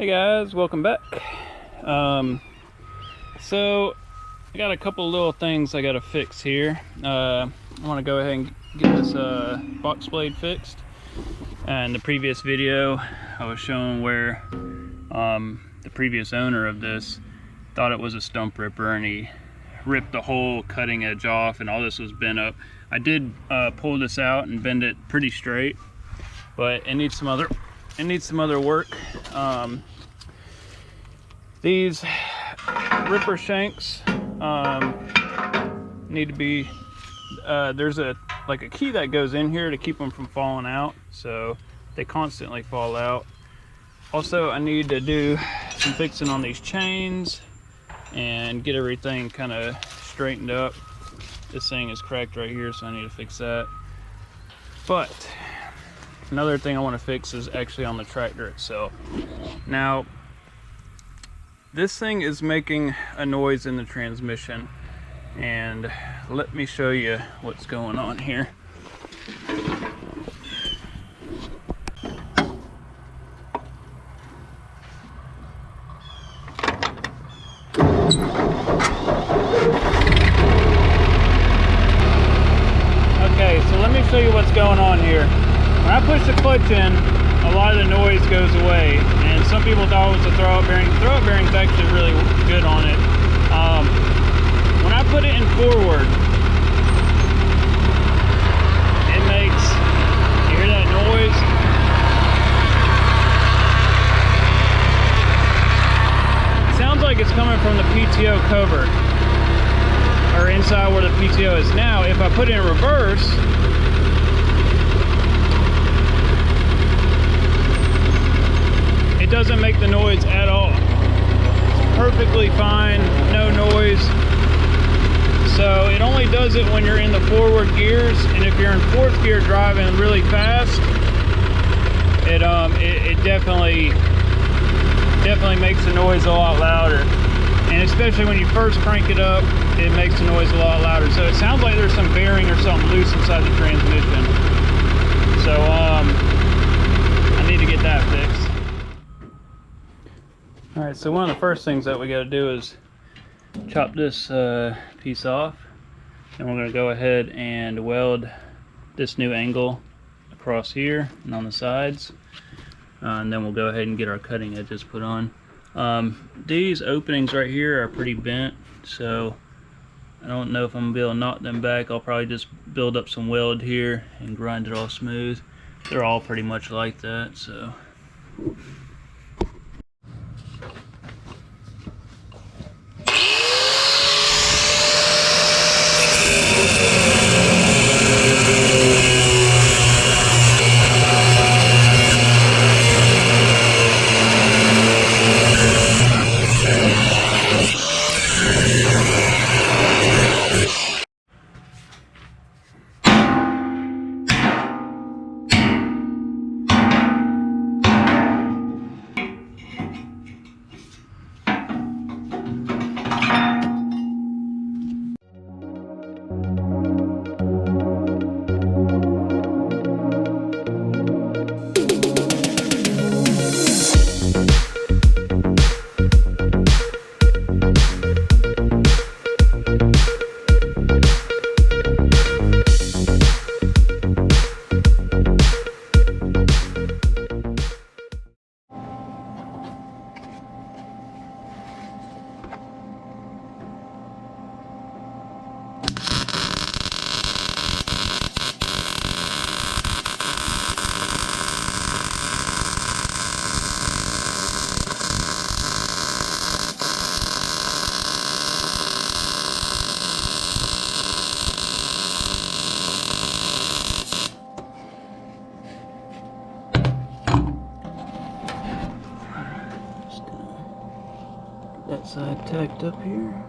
Hey guys, welcome back. So I got a couple little things I got to fix here. I want to go ahead and get this box blade fixed. And the previous video I was showing where the previous owner of this thought it was a stump ripper, and he ripped the whole cutting edge off and all this was bent up. I did pull this out and bend it pretty straight, but it needs some other work. These ripper shanks need to be there's a key that goes in here to keep them from falling out, so they constantly fall out. Also, I need to do some fixing on these chains and get everything kind of straightened up. This thing is cracked right here, so I need to fix that. But another thing I want to fix is actually on the tractor itself. Now, this thing is making a noise in the transmission, and let me show you what's going on here. Okay, so let me show you what's going on here. When I push the clutch in, a lot of the noise goes away, and some people thought it was a throw-up bearing. The throw-up bearing is actually really good on it. When I put it in forward, it makes, you hear that noise? It sounds like it's coming from the PTO cover, or inside where the PTO is. Now, if I put it in reverse, it doesn't make the noise at all. It's perfectly fine, no noise. So it only does it when you're in the forward gears, and if you're in fourth gear driving really fast, it definitely makes the noise a lot louder. And especially when you first crank it up, it makes the noise a lot louder. So it sounds like there's some bearing or something loose inside the transmission. So I need to get that fixed. Alright, so one of the first things that we got to do is chop this piece off, and we're going to go ahead and weld this new angle across here and on the sides, and then we'll go ahead and get our cutting edges put on. These openings right here are pretty bent, so I don't know if I'm going to be able to knock them back. I'll probably just build up some weld here and grind it all smooth. They're all pretty much like that, so that side tacked up here.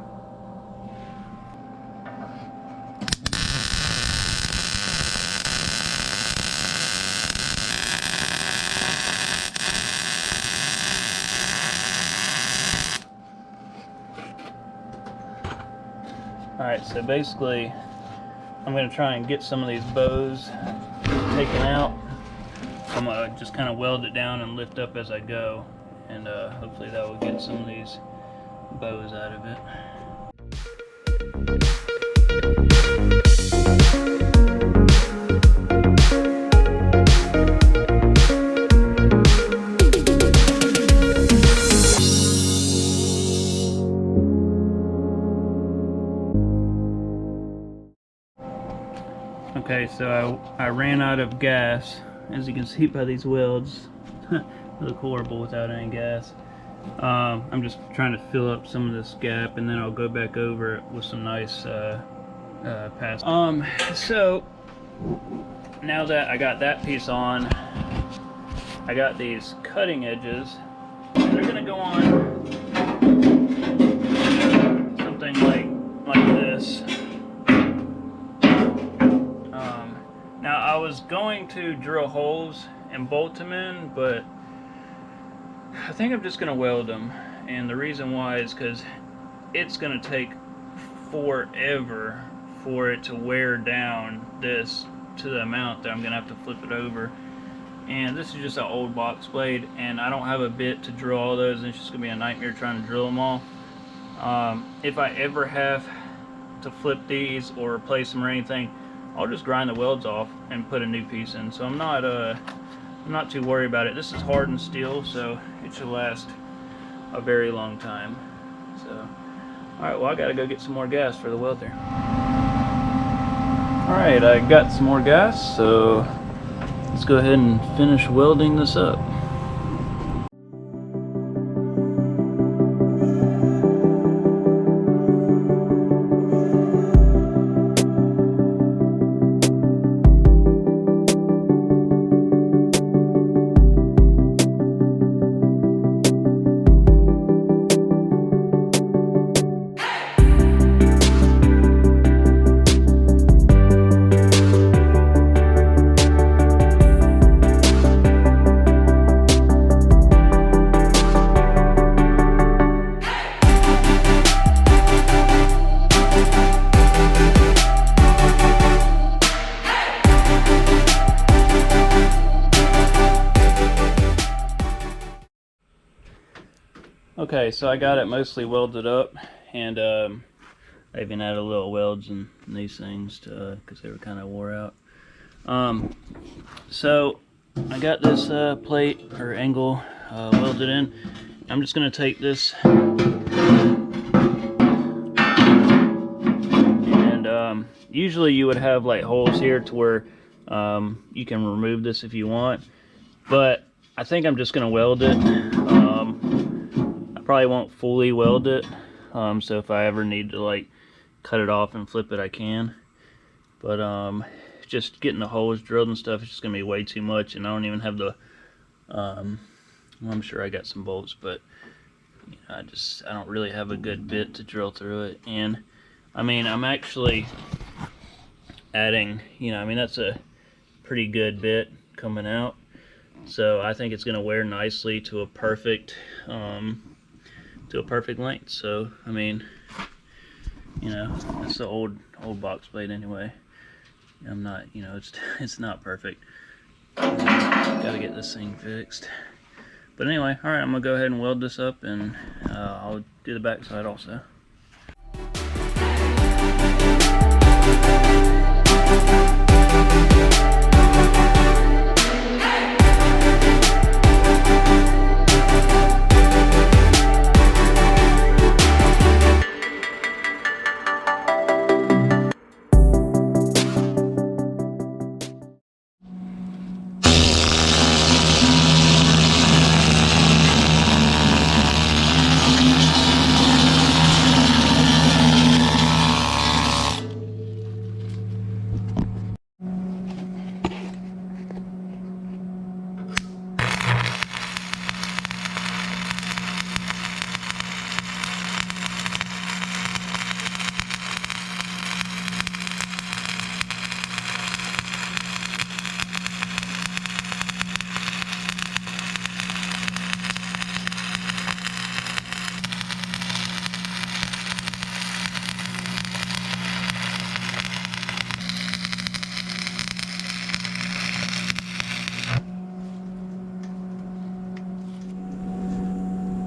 Alright, so basically I'm going to try and get some of these bows taken out. I'm going to just kind of weld it down and lift up as I go. and hopefully that will get some of these bows out of it. Okay, so I ran out of gas. As you can see by these welds, they look horrible without any gas. I'm just trying to fill up some of this gap, and then I'll go back over it with some nice pass. So now that I got that piece on, I got these cutting edges. They're gonna go on something like this. Now I was going to drill holes and bolt them in, but I think I'm just going to weld them, and the reason why is because it's going to take forever for it to wear down this to the amount that I'm going to have to flip it over. And this is just an old box blade, and I don't have a bit to drill all those, and it's just going to be a nightmare trying to drill them all. If I ever have to flip these or replace them or anything, I'll just grind the welds off and put a new piece in. So I'm not too worried about it. This is hardened steel, so it should last a very long time. So, all right, well, I gotta go get some more gas for the welder. All right, I got some more gas, so let's go ahead and finish welding this up. Okay, so I got it mostly welded up, and I even added a little welds in these things because they were kind of wore out. So I got this plate or angle welded in. I'm just going to take this and usually you would have like holes here to where you can remove this if you want, but I think I'm just going to weld it. Probably won't fully weld it, so if I ever need to like cut it off and flip it, I can. But just getting the holes drilled and stuff is just gonna be way too much, and I don't even have the well, I'm sure I got some bolts, but you know, I don't really have a good bit to drill through it. And I mean, I'm actually adding, you know, I mean, that's a pretty good bit coming out, so I think it's gonna wear nicely to a perfect length. So I mean, you know, it's the old box blade anyway. I'm not, you know, it's not perfect. Gotta get this thing fixed. But anyway, all right, I'm gonna go ahead and weld this up, and I'll do the back side also.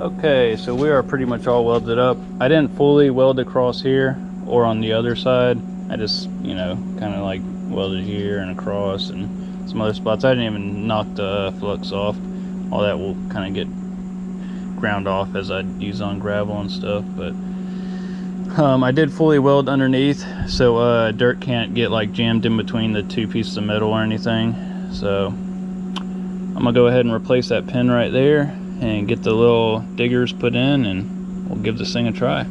Okay, so we are pretty much all welded up. I didn't fully weld across here or on the other side. I just, you know, kind of like welded here and across and some other spots. I didn't even knock the flux off. All that will kind of get ground off as I use on gravel and stuff. But I did fully weld underneath, so dirt can't get like jammed in between the two pieces of metal or anything. So I'm gonna go ahead and replace that pin right there and get the little diggers put in, and we'll give this thing a try.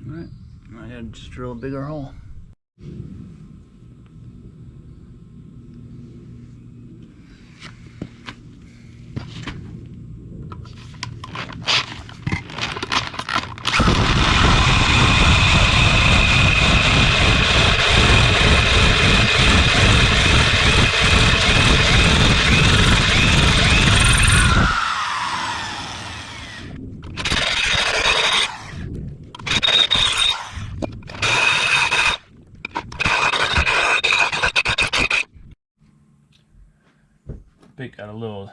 Alright, I had to just drill a bigger hole. Bit got a little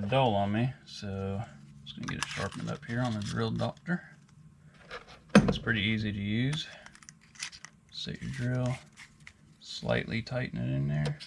dull on me, so I'm just gonna get it sharpened up here on the drill doctor. It's pretty easy to use. Set your drill, slightly tighten it in there.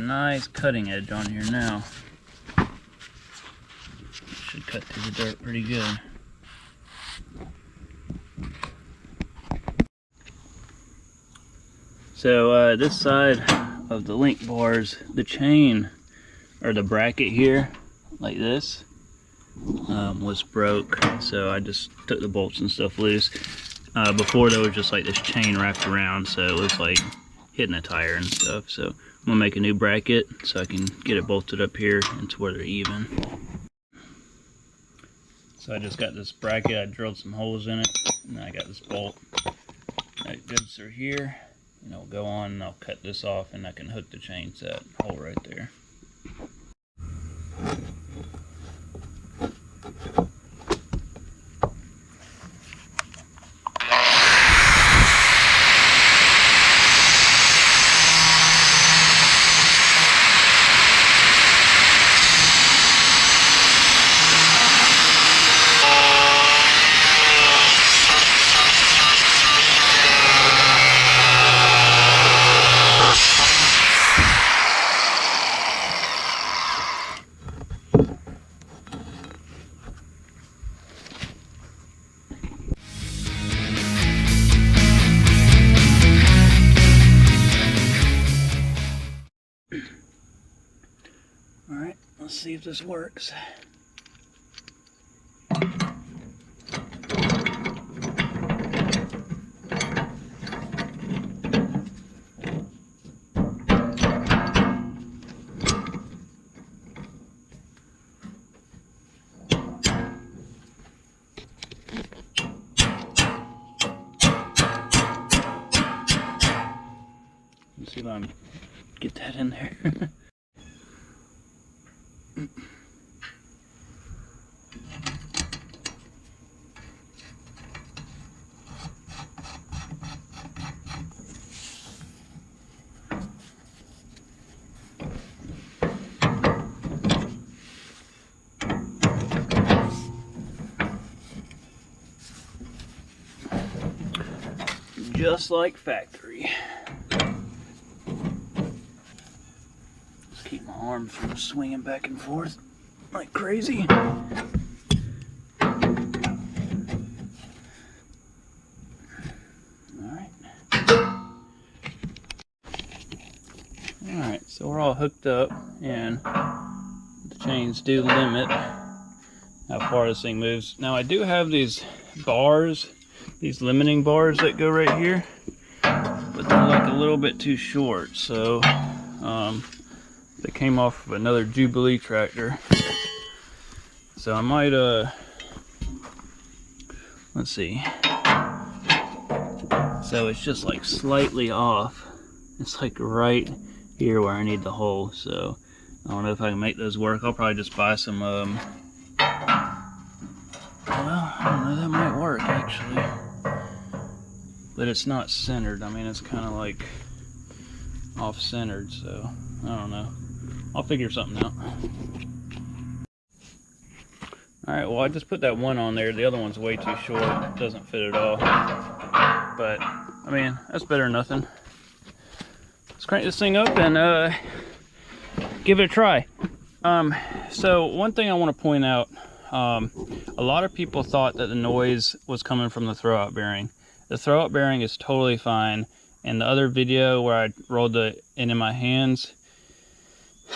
nice cutting edge on here now. Should cut through the dirt pretty good. So this side of the link bars, the chain or the bracket here, like this, was broke. So I just took the bolts and stuff loose. Before there was just like this chain wrapped around, so it was like hitting a tire and stuff. So I'm gonna make a new bracket so I can get it bolted up here and to where they're even. So I just got this bracket, I drilled some holes in it, and then I got this bolt that goes through here, and it'll go on, and I'll cut this off, and I can hook the chain to that hole right there. Alright, let's see if this works. Let's see if I can get that in there. Just like factory. Just keep my arms from swinging back and forth like crazy. Alright, so we're all hooked up, and the chains do limit how far this thing moves. Now I do have these bars, these limiting bars that go right here, but they're like a little bit too short, so they came off of another Jubilee tractor. So I might let's see. So it's just like slightly off. It's like right here where I need the hole. So I don't know if I can make those work. I'll probably just buy some well, I don't know, that might work actually. But it's not centered. I mean, it's kind of like off-centered, so I don't know. I'll figure something out. Alright, well I just put that one on there. The other one's way too short. It doesn't fit at all. But, I mean, that's better than nothing. Let's crank this thing up and give it a try. So one thing I want to point out, a lot of people thought that the noise was coming from the throwout bearing. The throwout bearing is totally fine. In the other video where I rolled it in my hands,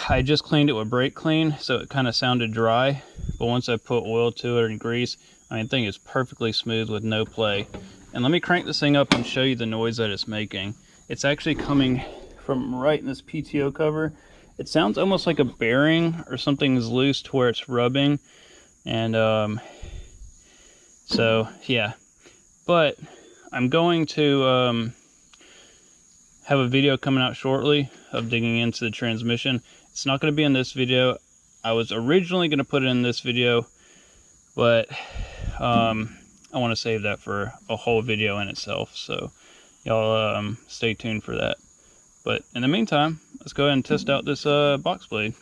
I just cleaned it with brake clean, so it kind of sounded dry. But once I put oil to it and grease, I mean, the thing is perfectly smooth with no play. And let me crank this thing up and show you the noise that it's making. It's actually coming from right in this PTO cover. It sounds almost like a bearing or something is loose to where it's rubbing. And so yeah, but I'm going to have a video coming out shortly of digging into the transmission. It's not going to be in this video. I was originally going to put it in this video, but I want to save that for a whole video in itself. So y'all stay tuned for that. But in the meantime, let's go ahead and test out this box blade.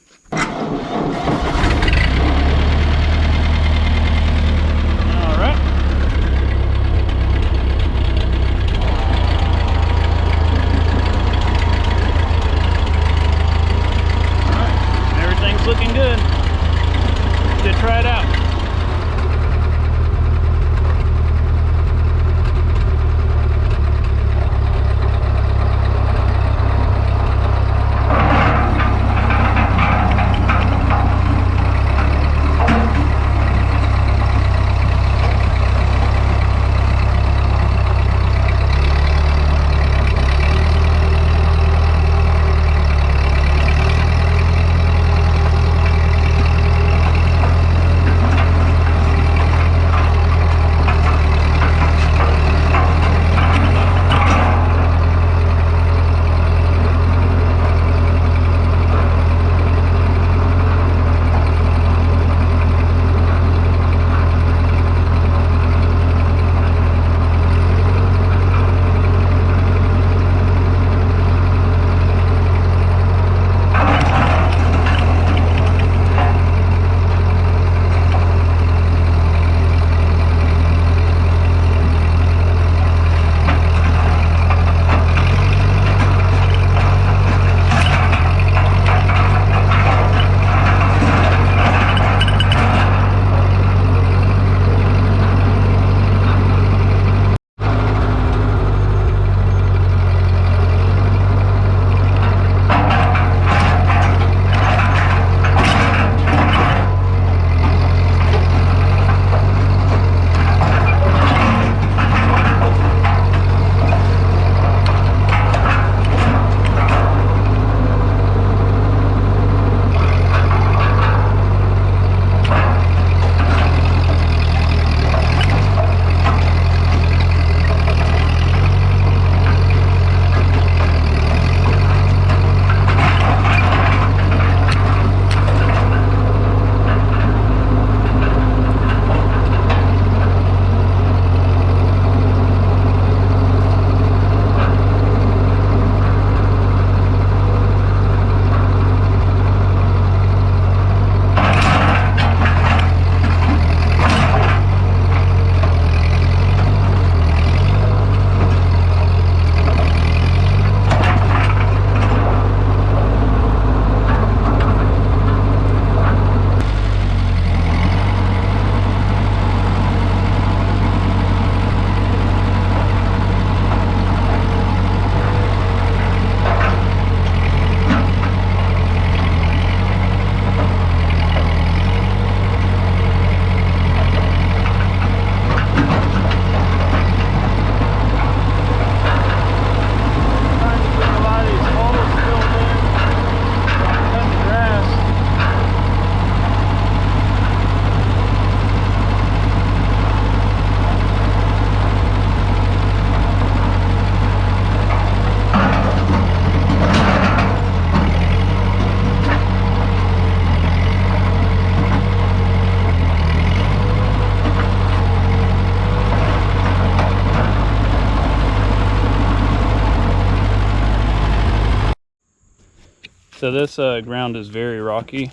So this ground is very rocky,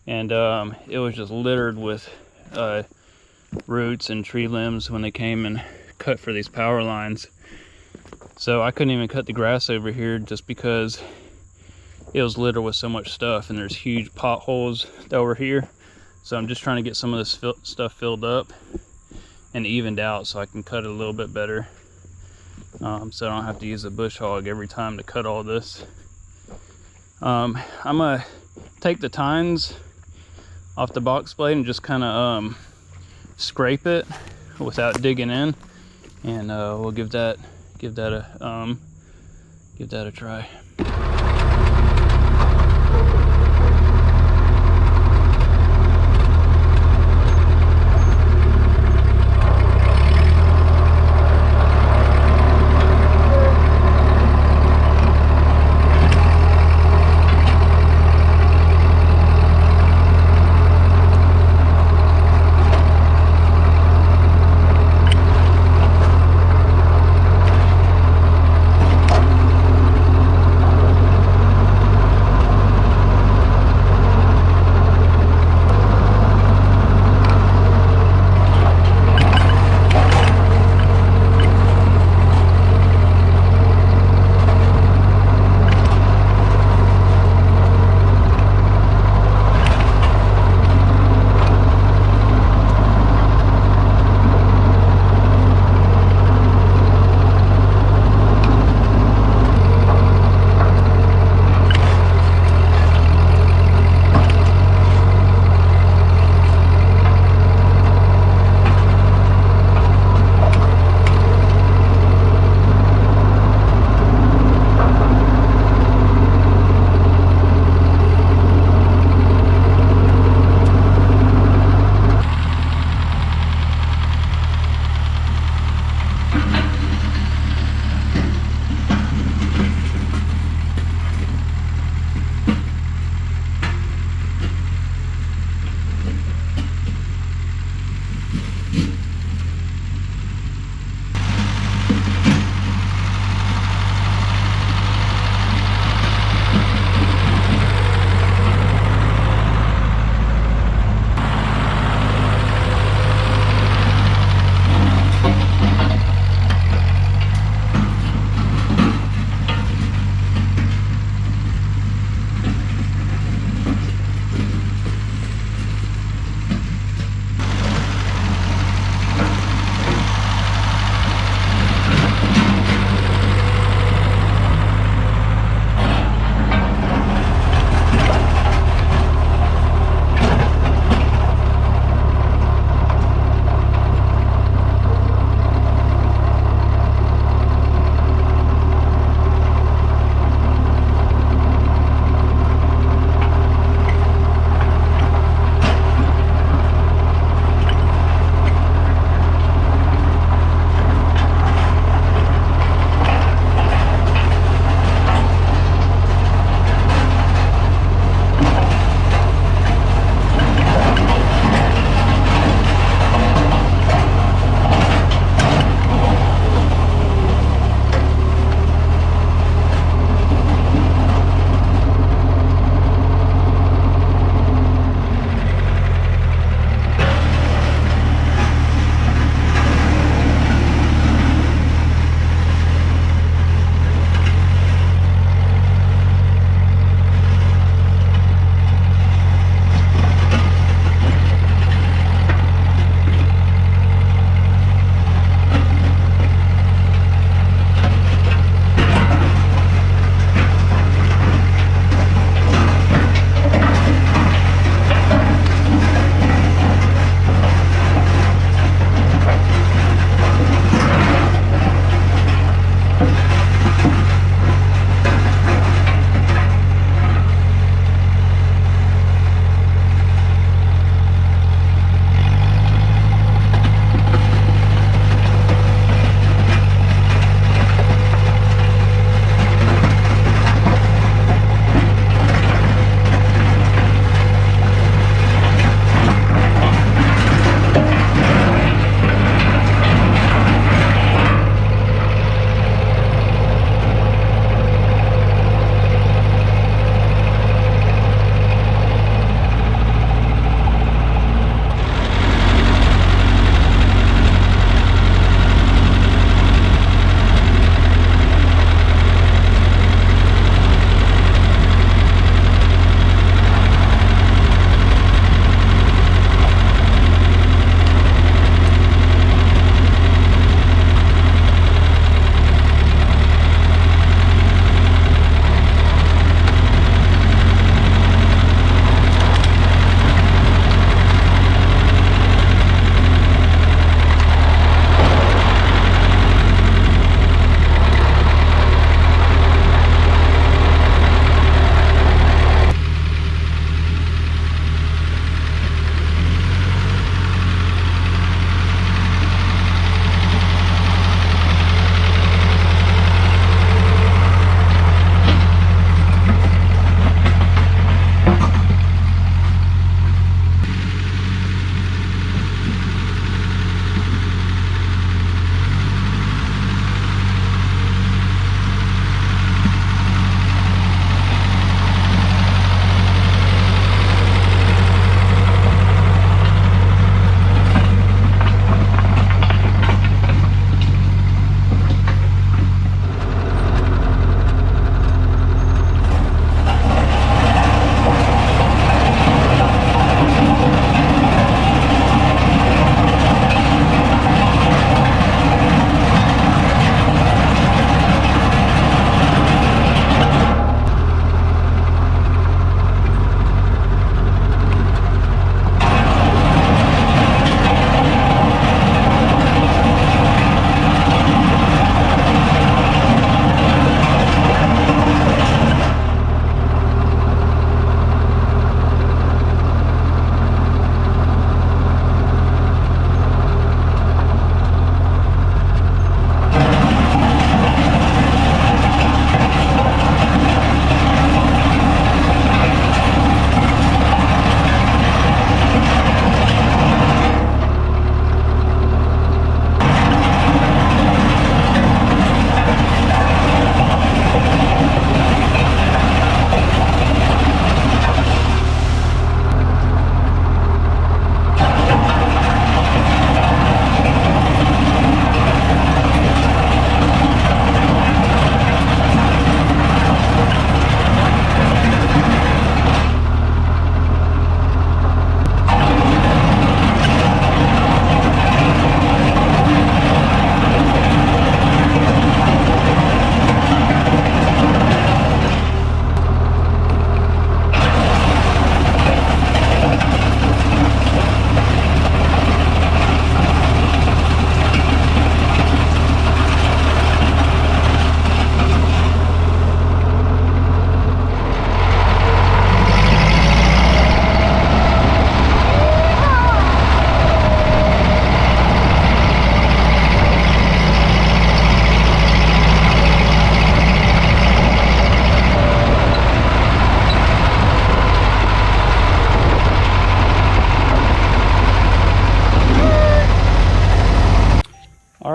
and it was just littered with roots and tree limbs when they came and cut for these power lines. So I couldn't even cut the grass over here just because it was littered with so much stuff, and there's huge potholes over here. So I'm just trying to get some of this stuff filled up and evened out so I can cut it a little bit better, so I don't have to use a bush hog every time to cut all this. I'm gonna take the tines off the box blade and just kind of scrape it without digging in, and we'll give that a try.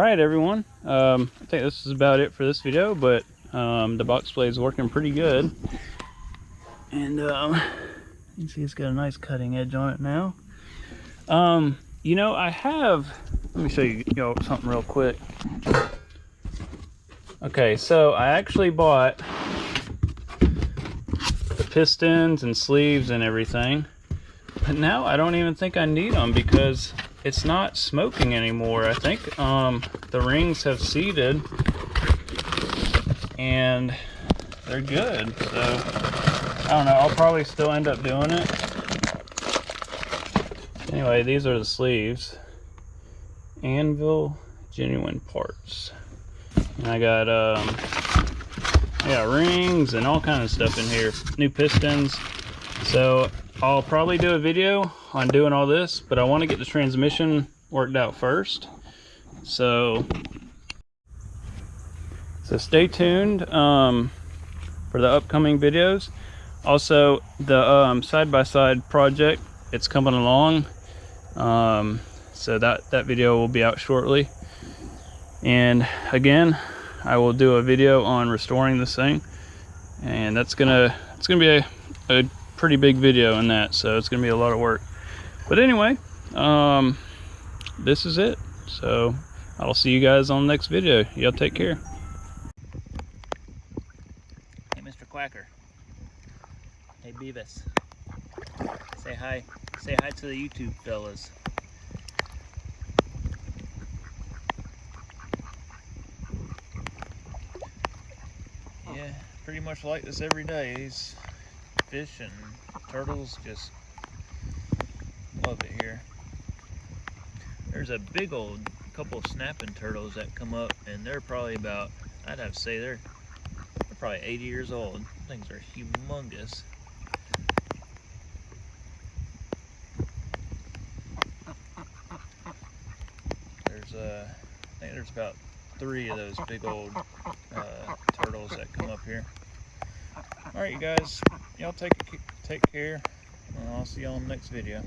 right, everyone. I think this is about it for this video, but the box blade is working pretty good. And you can see it's got a nice cutting edge on it now. You know, let me show you something real quick. Okay, so I actually bought the pistons and sleeves and everything, but now I don't even think I need them because it's not smoking anymore. I think the rings have seated and they're good. So I don't know, I'll probably still end up doing it. Anyway, these are the sleeves. Anvil genuine parts. And I got rings and all kind of stuff in here. New pistons. So I'll probably do a video on doing all this, but I want to get the transmission worked out first. So stay tuned for the upcoming videos. Also, the side-by-side project, it's coming along. So that video will be out shortly. And again, I will do a video on restoring this thing, and it's gonna be a pretty big video in that, so it's gonna be a lot of work. But anyway, this is it. So I'll see you guys on the next video. Y'all take care. Hey, Mr. Quacker. Hey, Beavis. Say hi. Say hi to the YouTube fellas. Yeah, pretty much like this every day. These fish and turtles, just love it here. There's a big old couple of snapping turtles that come up, and they're probably about, I'd have to say they're probably 80 years old. Things are humongous. I think there's about 3 of those big old turtles that come up here. Alright, you guys, y'all take care, and I'll see y'all in the next video.